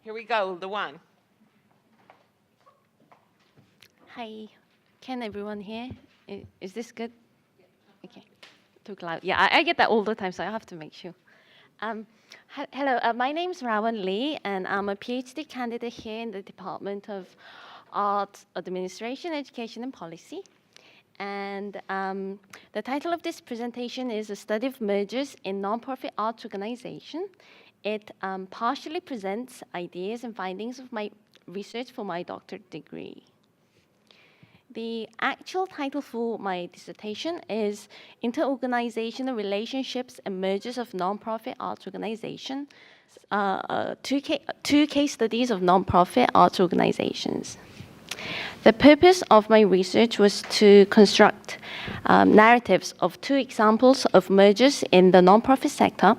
Here we go, Lawon. Hi, can everyone hear? Is this good? Okay, too loud. Yeah, I get that all the time, so I have to make sure. Hello, my name is Rawon Lee, and I'm a PhD candidate here in the Department of Art Administration, Education, and Policy. And the title of this presentation is A Study of Mergers in Nonprofit Arts Organization. It partially presents ideas and findings of my research for my doctorate degree. The actual title for my dissertation is Interorganizational Relationships and Mergers of Nonprofit Arts Organizations, two case studies of nonprofit arts organizations. The purpose of my research was to construct narratives of two examples of mergers in the nonprofit sector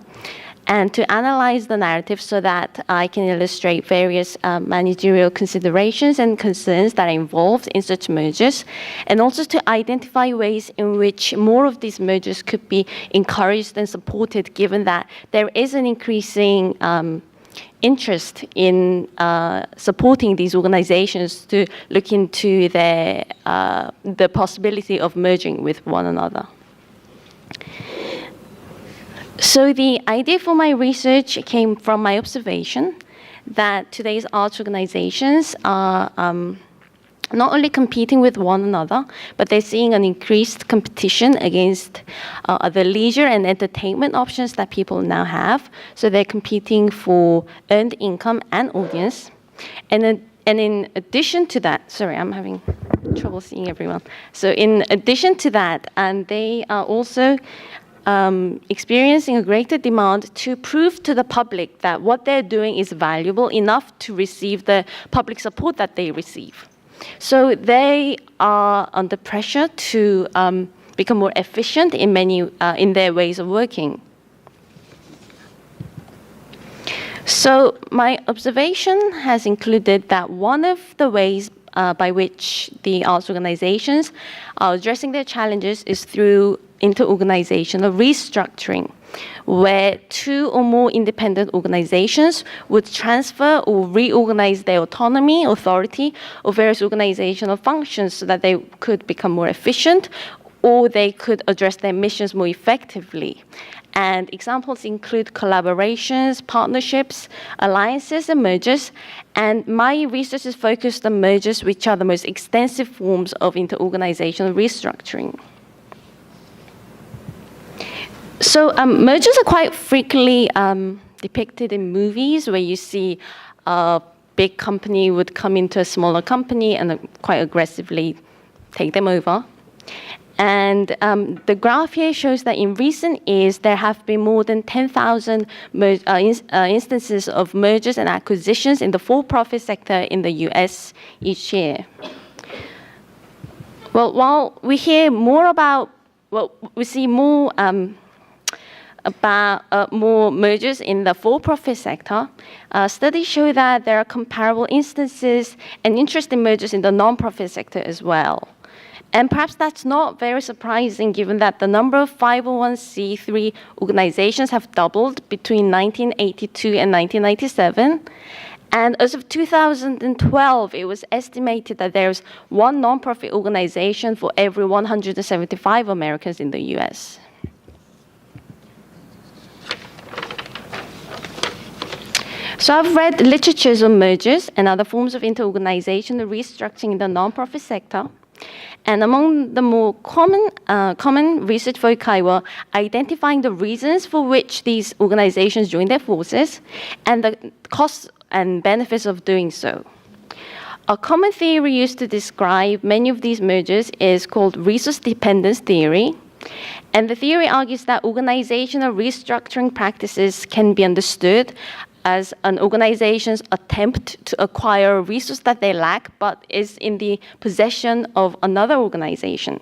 and to analyze the narrative so that I can illustrate various managerial considerations and concerns that are involved in such mergers, and also to identify ways in which more of these mergers could be encouraged and supported, given that there is an increasing interest in supporting these organizations to look into the possibility of merging with one another. So the idea for my research came from my observation that today's arts organizations are not only competing with one another, but they're seeing an increased competition against the leisure and entertainment options that people now have. So they're competing for earned income and audience. And in addition to that, sorry, I'm having trouble seeing everyone. So in addition to that, they are also experiencing a greater demand to prove to the public that what they're doing is valuable enough to receive the public support that they receive. So they are under pressure to become more efficient in their ways of working. So my observation has included that one of the ways by which the arts organizations are addressing their challenges is through interorganizational restructuring, where two or more independent organizations would transfer or reorganize their autonomy, authority, or various organizational functions so that they could become more efficient, or they could address their missions more effectively. And examples include collaborations, partnerships, alliances, and mergers. And my research is focused on mergers, which are the most extensive forms of interorganizational restructuring. So mergers are quite frequently depicted in movies where you see a big company would come into a smaller company and quite aggressively take them over. And the graph here shows that in recent years, there have been more than 10,000 instances of mergers and acquisitions in the for-profit sector in the US each year. Well, while we hear more about, we see more more mergers in the for-profit sector, studies show that there are comparable instances and interest in mergers in the non-profit sector as well. And perhaps that's not very surprising, given that the number of 501c3 organizations have doubled between 1982 and 1997. And as of 2012, it was estimated that there's one nonprofit organization for every 175 Americans in the US. So I've read literatures on mergers and other forms of interorganizational restructuring in the nonprofit sector. And among the more common research foci were identifying the reasons for which these organizations join their forces and the costs and benefits of doing so. A common theory used to describe many of these mergers is called resource dependence theory. And the theory argues that organizational restructuring practices can be understood as an organization's attempt to acquire a resource that they lack but is in the possession of another organization.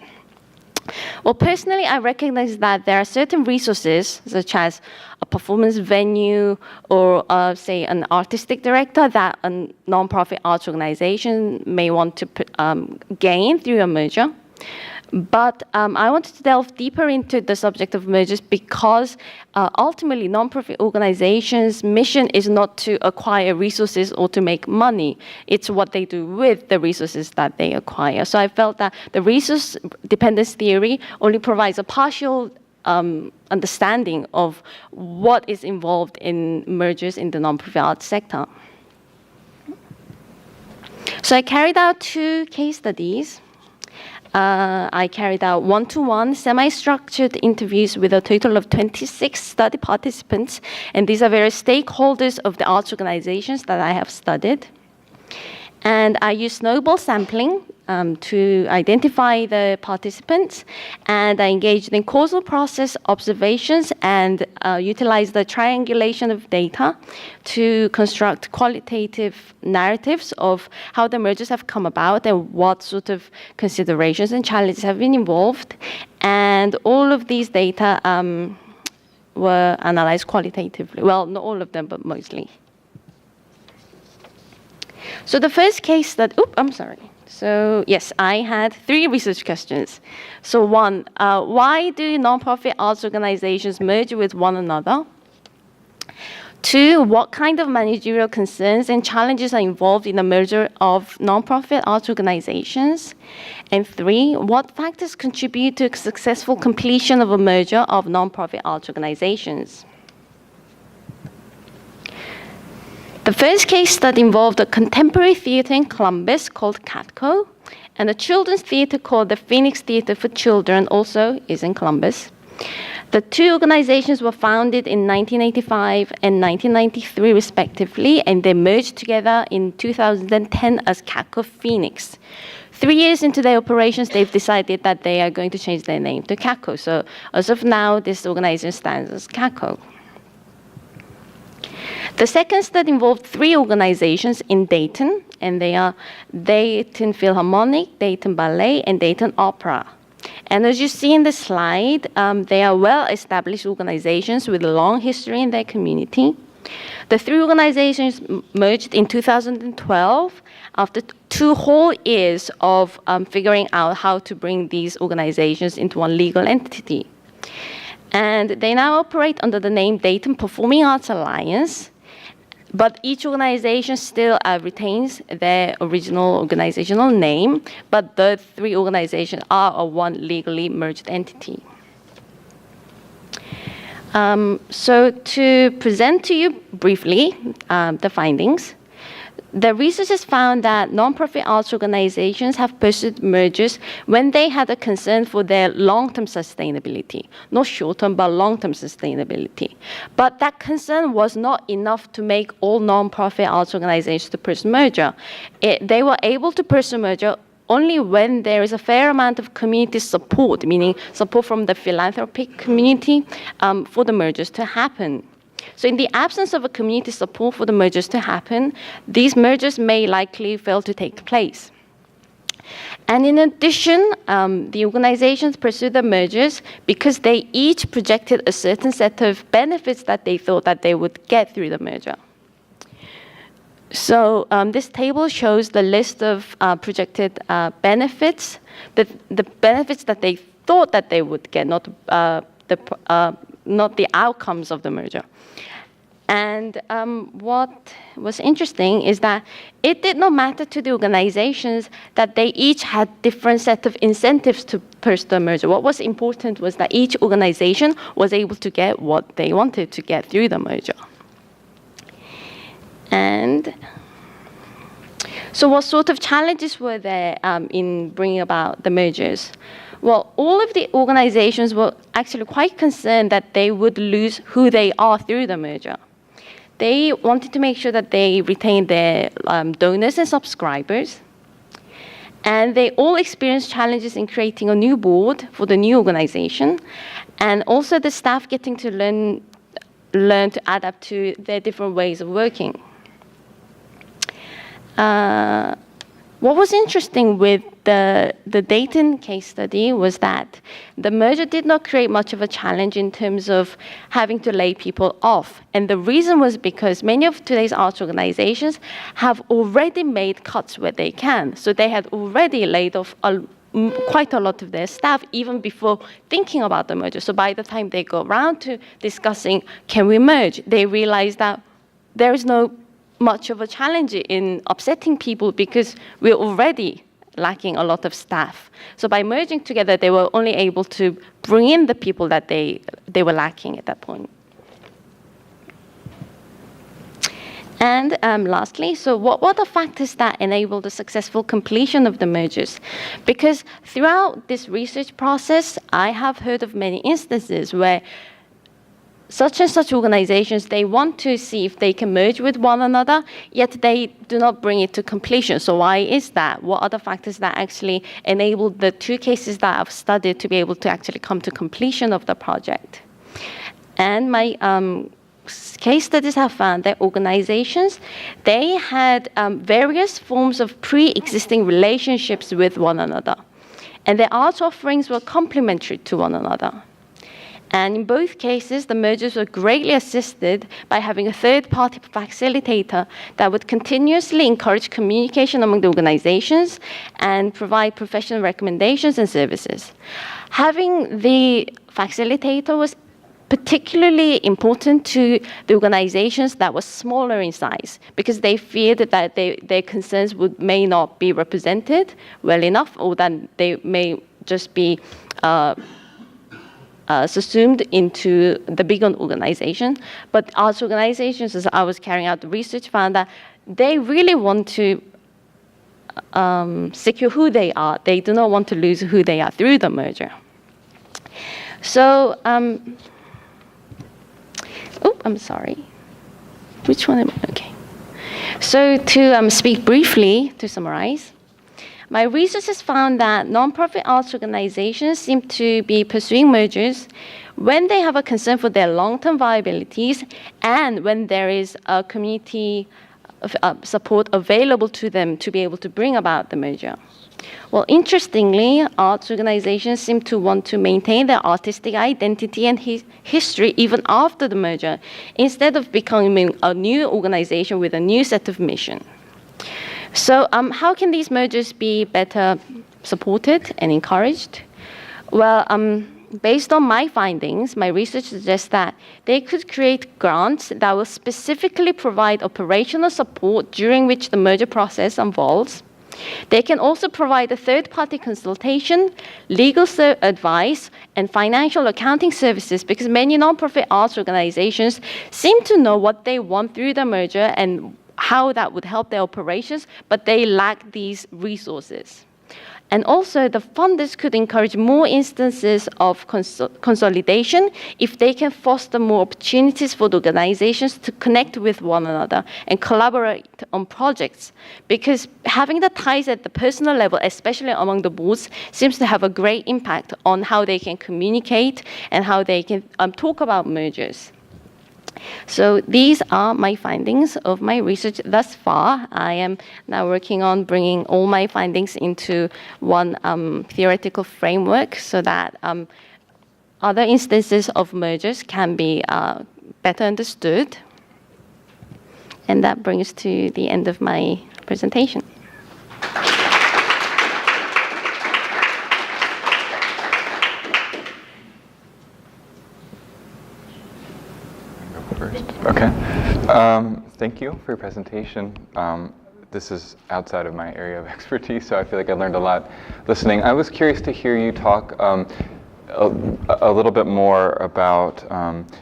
Well, personally, I recognize that there are certain resources, such as a performance venue or, say, an artistic director that a nonprofit arts organization may want to gain through a merger. But I wanted to delve deeper into the subject of mergers because ultimately nonprofit organizations' mission is not to acquire resources or to make money. It's what they do with the resources that they acquire. So I felt that the resource dependence theory only provides a partial understanding of what is involved in mergers in the nonprofit arts sector. So I carried out 2 case studies. I carried out one-to-one semi-structured interviews with a total of 26 study participants, and these are various stakeholders of the arts organizations that I have studied. And I used snowball sampling to identify the participants, and I engaged in causal process observations and utilized the triangulation of data to construct qualitative narratives of how the mergers have come about and what sort of considerations and challenges have been involved. And all of these data were analyzed qualitatively. Well, not all of them, but mostly. So the first case that, So yes, I had 3 research questions. So 1, why do nonprofit arts organizations merge with one another? 2, what kind of managerial concerns and challenges are involved in the merger of nonprofit arts organizations? And 3, what factors contribute to successful completion of a merger of nonprofit arts organizations? The first case study involved a contemporary theater in Columbus called CATCO, and a children's theater called the Phoenix Theater for Children, also is in Columbus. The 2 organizations were founded in 1985 and 1993 respectively, and they merged together in 2010 as CATCO Phoenix. 3 years into their operations, they've decided that they are going to change their name to CATCO. So as of now, this organization stands as CATCO. The second study involved 3 organizations in Dayton, and they are Dayton Philharmonic, Dayton Ballet, and Dayton Opera. And as you see in the slide, they are well-established organizations with a long history in their community. The 3 organizations merged in 2012 after 2 whole years of figuring out how to bring these organizations into one legal entity. And they now operate under the name Dayton Performing Arts Alliance, but each organization still retains their original organizational name, but the 3 organizations are a one legally merged entity. So to present to you briefly the findings, the researchers found that nonprofit arts organizations have pursued mergers when they had a concern for their long-term sustainability, not short-term, but long-term sustainability. But that concern was not enough to make all nonprofit arts organizations to pursue merger. They were able to pursue merger only when there is a fair amount of community support, meaning support from the philanthropic community for the mergers to happen. So in the absence of a community support for the mergers to happen, these mergers may likely fail to take place. And in addition, the organizations pursued the mergers because they each projected a certain set of benefits that they thought that they would get through the merger. So this table shows the list of projected benefits, the benefits that they thought that they would get, not the outcomes of the merger. And what was interesting is that it did not matter to the organizations that they each had different set of incentives to pursue the merger. What was important was that each organization was able to get what they wanted to get through the merger. And so what sort of challenges were there in bringing about the mergers? Well, all of the organizations were actually quite concerned that they would lose who they are through the merger. They wanted to make sure that they retained their donors and subscribers. And they all experienced challenges in creating a new board for the new organization, and also the staff getting to learn to adapt to their different ways of working. What was interesting with the Dayton case study was that the merger did not create much of a challenge in terms of having to lay people off. And the reason was because many of today's arts organizations have already made cuts where they can. So they had already laid off quite a lot of their staff even before thinking about the merger. So by the time they go around to discussing, can we merge, they realize that there is no much of a challenge in upsetting people because we're already lacking a lot of staff. So by merging together, they were only able to bring in the people that they were lacking at that point. And lastly, so what were the factors that enabled the successful completion of the mergers? Because throughout this research process, I have heard of many instances where such and such organizations, they want to see if they can merge with one another, yet they do not bring it to completion. So why is that? What are the factors that actually enabled the two cases that I've studied to be able to actually come to completion of the project? And my case studies have found that organizations, they had various forms of pre-existing relationships with one another. And their art offerings were complementary to one another. And in both cases, the mergers were greatly assisted by having a third-party facilitator that would continuously encourage communication among the organizations and provide professional recommendations and services. Having the facilitator was particularly important to the organizations that were smaller in size because they feared that their concerns may not be represented well enough, or that they may just be subsumed into the bigger organization. But arts organizations, as I was carrying out the research, found that they really want to secure who they are. They do not want to lose who they are through the merger. So, I'm sorry. Which one am I? Okay. So to speak briefly, to summarize, my research has found that nonprofit arts organizations seem to be pursuing mergers when they have a concern for their long-term viabilities and when there is a community support available to them to be able to bring about the merger. Well, interestingly, arts organizations seem to want to maintain their artistic identity and history even after the merger, instead of becoming a new organization with a new set of mission. So how can these mergers be better supported and encouraged? Well, based on my findings, my research suggests that they could create grants that will specifically provide operational support during which the merger process unfolds. They can also provide a third-party consultation, legal advice, and financial accounting services, because many nonprofit arts organizations seem to know what they want through the merger and how that would help their operations, but they lack these resources. And also, the funders could encourage more instances of consolidation if they can foster more opportunities for the organizations to connect with one another and collaborate on projects. Because having the ties at the personal level, especially among the boards, seems to have a great impact on how they can communicate and how they can talk about mergers. So these are my findings of my research thus far. I am now working on bringing all my findings into one theoretical framework so that other instances of mergers can be better understood. And that brings to the end of my presentation. Okay. Thank you for your presentation. This is outside of my area of expertise, so I feel like I learned a lot listening. I was curious to hear you talk a little bit more about,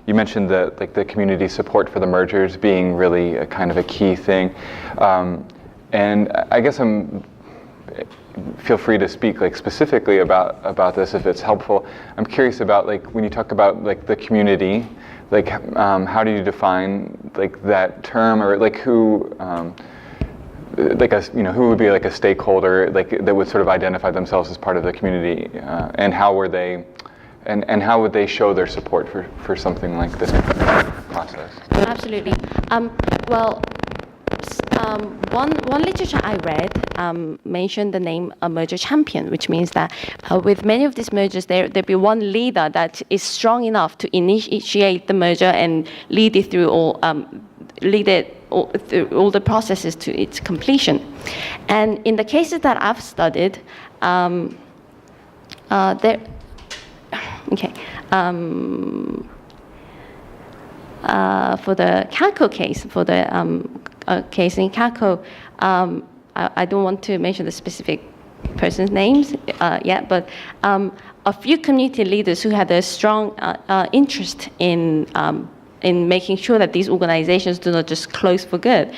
you mentioned that the community support for the mergers being really a kind of a key thing. And I guess feel free to speak specifically about this if it's helpful. I'm curious about when you talk about the community, how do you define that term, or who who would be a stakeholder that would sort of identify themselves as part of the community, and how were they, and how would they show their support for something like this process? Absolutely. One literature I read mentioned the name a merger champion, which means that with many of these mergers, there'd be one leader that is strong enough to initiate the merger and lead it through through all the processes to its completion. And in the cases that I've studied, There, okay. For the CACO case, for the case in CACO, I don't want to mention the specific person's names yet, but a few community leaders who had a strong interest in making sure that these organizations do not just close for good.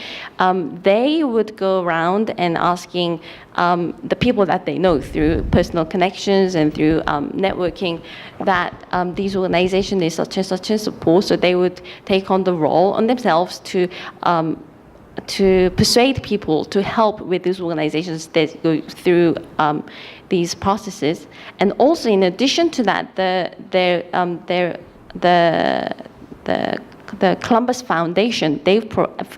They would go around and asking the people that they know through personal connections and through networking that these organizations need such and support, so they would take on the role on themselves to persuade people to help with these organizations that go through these processes. And also, in addition to that, the Columbus Foundation, they've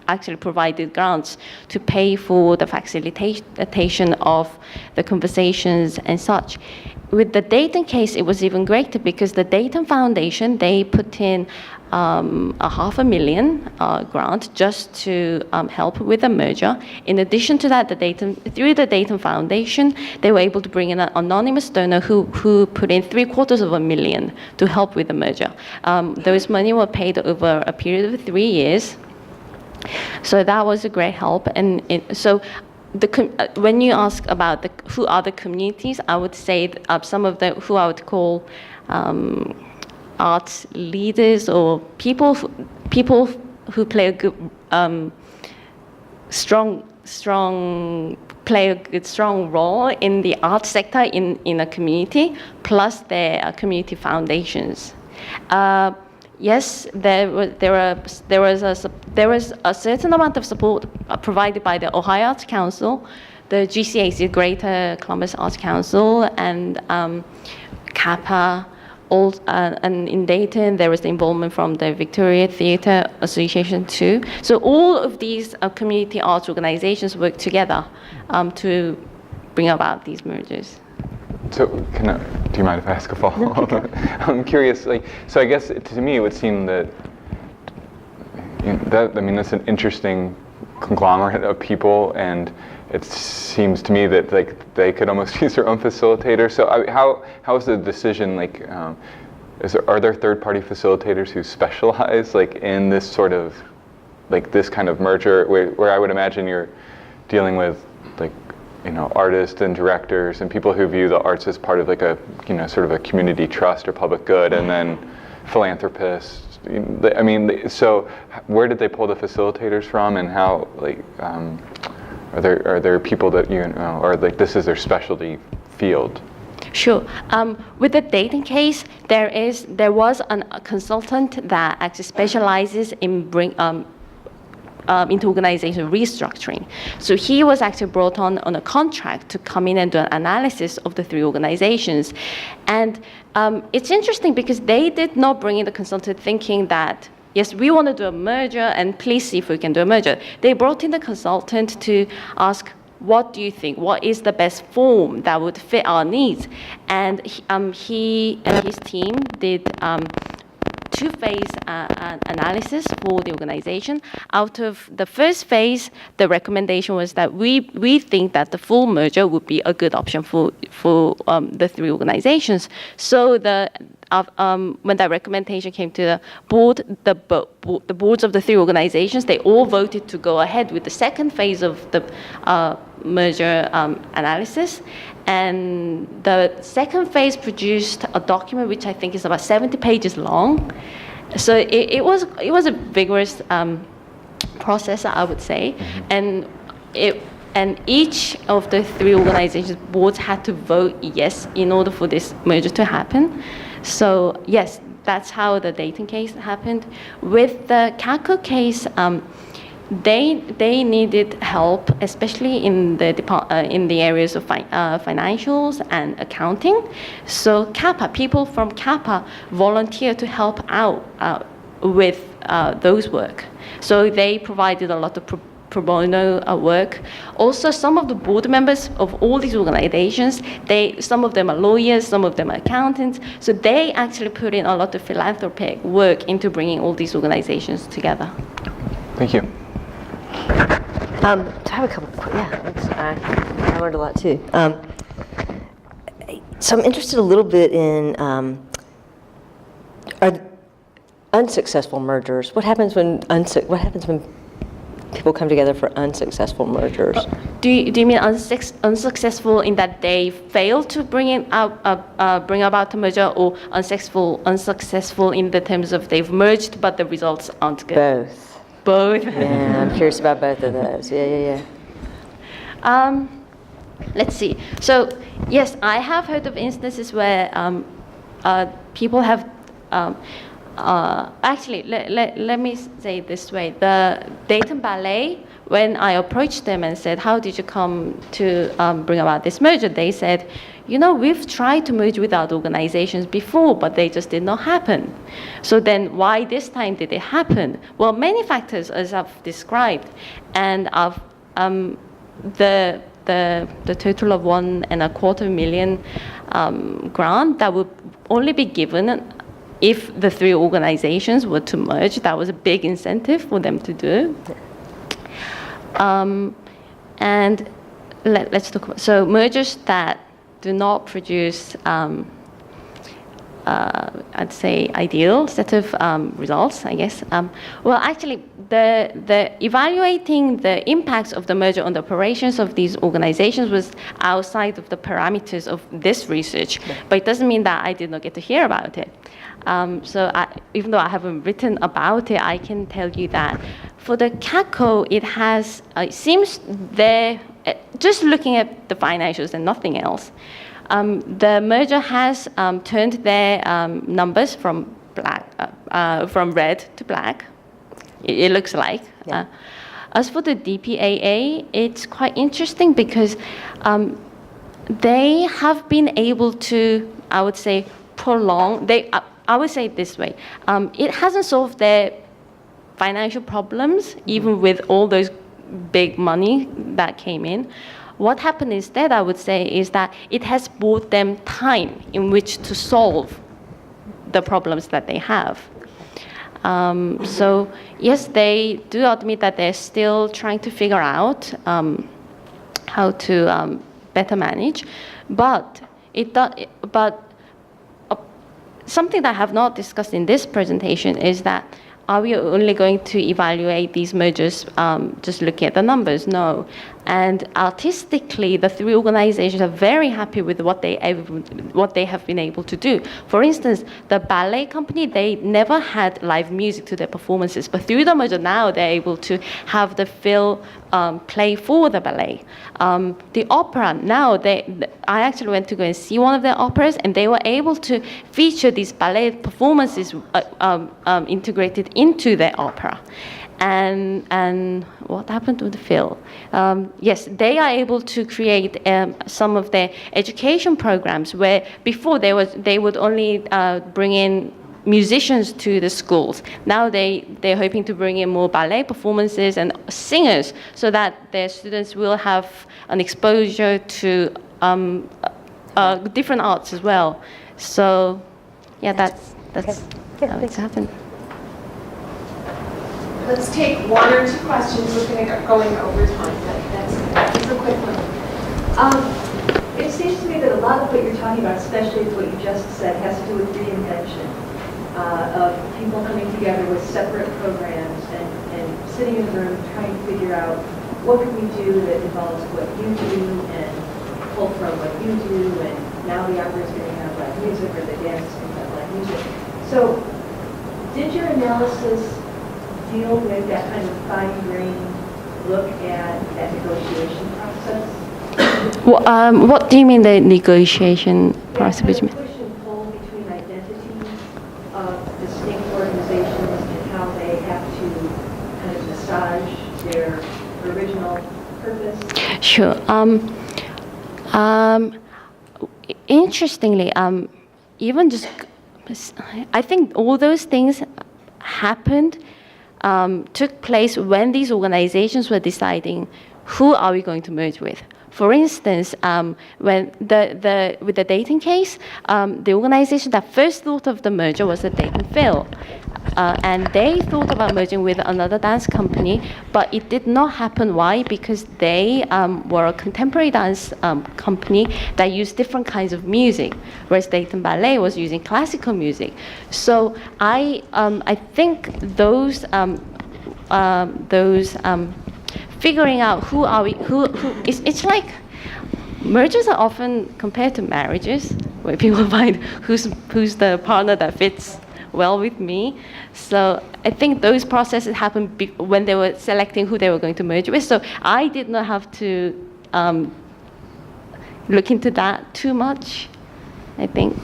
actually provided grants to pay for the facilitation of the conversations and such. With the Dayton case, it was even greater because the Dayton Foundation, they put in a $500,000 grant just to help with the merger. In addition to that, through the Dayton Foundation, they were able to bring in an anonymous donor who put in $750,000 to help with the merger. Those money were paid over a period of 3 years. So that was a great help. And when you ask about who are the communities, I would say some of them who I would call arts leaders or people who play a good strong role in the arts sector in a community, plus their community foundations. Yes, there was a certain amount of support provided by the Ohio Arts Council, the GCAC, Greater Columbus Arts Council, and CAPA. And in Dayton, there was the involvement from the Victoria Theatre Association too. So all of these community arts organizations work together to bring about these mergers. So, do you mind if I ask a follow-up? No. I'm curious. So I guess to me, it would seem that that's an interesting conglomerate of people, and it seems to me that they could almost use their own facilitator. So how is the decision are there third-party facilitators who specialize in this sort of this kind of merger where I would imagine you're dealing with artists and directors and people who view the arts as part of a sort of a community trust or public good, and then philanthropists. So where did they pull the facilitators from, and how are there people that or this is their specialty field? Sure. With the Dayton case, there was a consultant that actually specializes in into organizational restructuring. So he was actually brought on a contract to come in and do an analysis of the three organizations. And it's interesting because they did not bring in the consultant thinking that, yes, we want to do a merger and please see if we can do a merger. They brought in the consultant to ask, what do you think? What is the best form that would fit our needs? And he and his team did two-phase analysis for the organization. Out of the first phase, the recommendation was that we think that the full merger would be a good option for the three organizations. So when that recommendation came to the board, the boards of the three organizations, they all voted to go ahead with the second phase of the merger analysis. And the second phase produced a document which I think is about 70 pages long. So it was a vigorous process, I would say. Mm-hmm. And each of the three organizations' boards had to vote yes in order for this merger to happen. So yes, that's how the Dayton case happened. With the CACO case, they needed help, especially in the areas of financials and accounting. So people from CAPA volunteered to help out with those work. So they provided a lot of pro bono work. Also, some of the board members of all these organizations, some of them are lawyers, some of them are accountants, so they actually put in a lot of philanthropic work into bringing all these organizations together. Thank you. I have a couple. I learned a lot too. So I'm interested a little bit in are unsuccessful mergers. What happens when people come together for unsuccessful mergers? Do you mean unsuccessful in that they fail to bring about a merger, or unsuccessful in the terms of they've merged but the results aren't good? Both. Both. Yeah, I'm curious about both of those. Yeah. Let's see. So yes, I have heard of instances where people have. Actually, let me say it this way. The Dayton Ballet, when I approached them and said, how did you come to bring about this merger? They said, we've tried to merge with other organizations before, but they just did not happen. So then why this time did it happen? Well, many factors, as I've described, and the total of $1.25 million grant that would only be given if the three organizations were to merge. That was a big incentive for them to do. And let's talk about, so mergers that do not produce, I'd say, ideal set of results, I guess. Well, actually, the evaluating the impacts of the merger on the operations of these organizations was outside of the parameters of this research, but it doesn't mean that I did not get to hear about it. So even though I haven't written about it, I can tell you that for the CACO, it has, it seems there, just looking at the financials and nothing else, the merger has turned their numbers from red to black. It looks like. Yeah. As for the DPAA, it's quite interesting because they have been able to, I would say, prolong. I would say it this way: it hasn't solved their financial problems, even with all those big money that came in. What happened instead, I would say, is that it has bought them time in which to solve the problems that they have. So yes, they do admit that they're still trying to figure out how to better manage, but something that I have not discussed in this presentation is that, are we only going to evaluate these mergers just looking at the numbers? No. And artistically, the three organizations are very happy with what they have been able to do. For instance, the ballet company, they never had live music to their performances, but through the merger now, they're able to have the fill play for the ballet. The opera, now, I actually went to go and see one of their operas, and they were able to feature these ballet performances integrated into their opera. And what happened to the fill? Yes, they are able to create some of their education programs where before they would only bring in musicians to the schools. Now they're hoping to bring in more ballet performances and singers so that their students will have an exposure to different arts as well. So yeah, that's how it's happened. Let's take one or two questions. We're going to going over time, but that's a quick one. It seems to me that a lot of what you're talking about, especially what you just said, has to do with reinvention of people coming together with separate programs and sitting in the room trying to figure out what can we do that involves what you do and pull from what you do, and now the opera is going to have live music or the dance is going to have live music. So did your analysis deal with that kind of fine-grained look at that negotiation process? What do you mean the negotiation process? Kind of push and pull between identities of distinct organizations and how they have to kind of massage their original purpose? Sure. Interestingly, even just, I think all those things happened, took place when these organizations were deciding who are we going to merge with. For instance, when with the Dayton case, the organization that first thought of the merger was the Dayton Phil. And they thought about merging with another dance company, but it did not happen. Why? Because they were a contemporary dance company that used different kinds of music, whereas Dayton Ballet was using classical music. So I think those figuring out who it's like mergers are often compared to marriages, where people find who's the partner that fits well with me. So I think those processes happened when they were selecting who they were going to merge with. So I did not have to look into that too much, I think,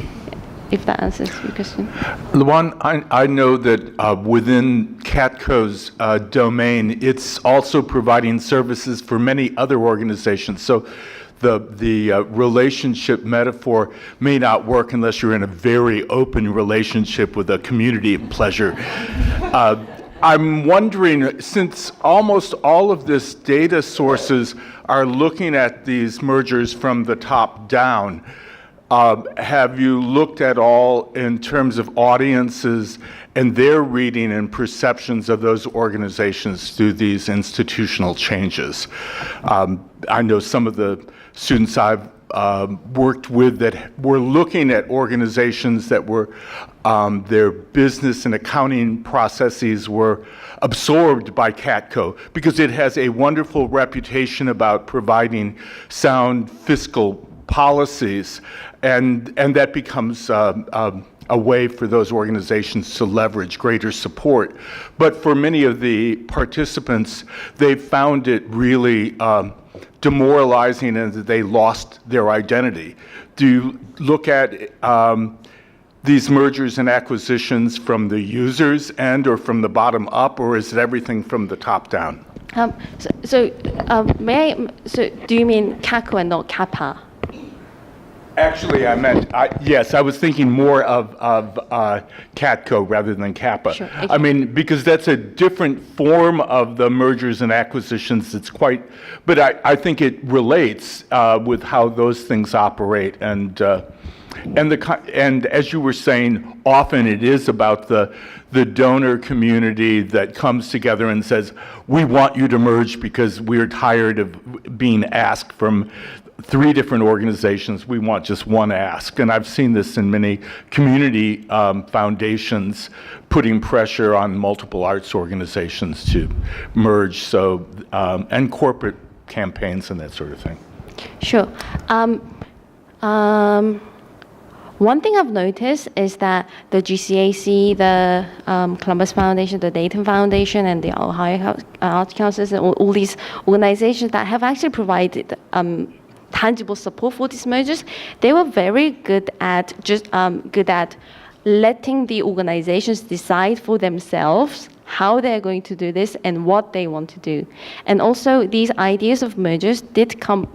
if that answers your question. Lawon, I know that within CATCO's domain, it's also providing services for many other organizations. So the relationship metaphor may not work unless you're in a very open relationship with a community of pleasure. I'm wondering, since almost all of this data sources are looking at these mergers from the top down, have you looked at all in terms of audiences and their reading and perceptions of those organizations through these institutional changes? I know some of the students I've worked with that were looking at organizations that were, their business and accounting processes were absorbed by CATCO because it has a wonderful reputation about providing sound fiscal policies, and that becomes a way for those organizations to leverage greater support. But for many of the participants, they found it really demoralizing and that they lost their identity. Do you look at these mergers and acquisitions from the users end or from the bottom up, or is it everything from the top down? So do you mean CACO and not CAPA? Actually, yes, I was thinking more of CATCO rather than CAPA. Sure, okay. I mean, because that's a different form of the mergers and acquisitions. It's quite, but I think it relates with how those things operate, and as you were saying, often it is about the donor community that comes together and says, we want you to merge because we're tired of being asked from 3 different organizations. We want just one ask. And I've seen this in many community foundations putting pressure on multiple arts organizations to merge, so and corporate campaigns and that sort of thing. Sure. One thing I've noticed is that the GCAC, the Columbus Foundation, the Dayton Foundation, and the Ohio Arts Councils, and all these organizations that have actually provided tangible support for these mergers, they were very good at letting the organizations decide for themselves how they're going to do this and what they want to do. And also, these ideas of mergers did come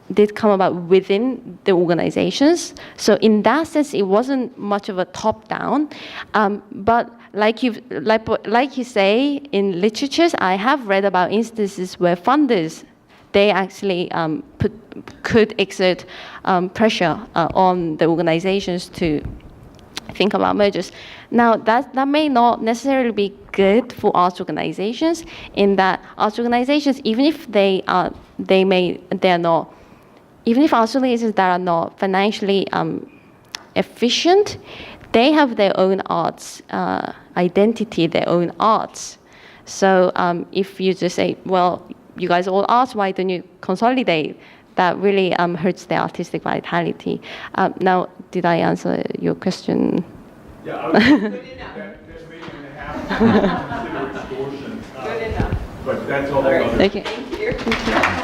about within the organizations. So in that sense, it wasn't much of a top-down. But like you say, in literatures, I have read about instances where funders, they actually could exert pressure on the organizations to think about mergers. Now, that may not necessarily be good for arts organizations, in that arts organizations, even if arts organizations that are not financially efficient, they have their own arts identity, their own arts. So if you just say, well, you guys are all arts, why don't you consolidate? That really hurts their artistic vitality. Now, did I answer your question? Yeah, I was good enough. That maybe going to have to consider extortion. Good enough. But that's all. All right. Okay. Thank you. Thank you.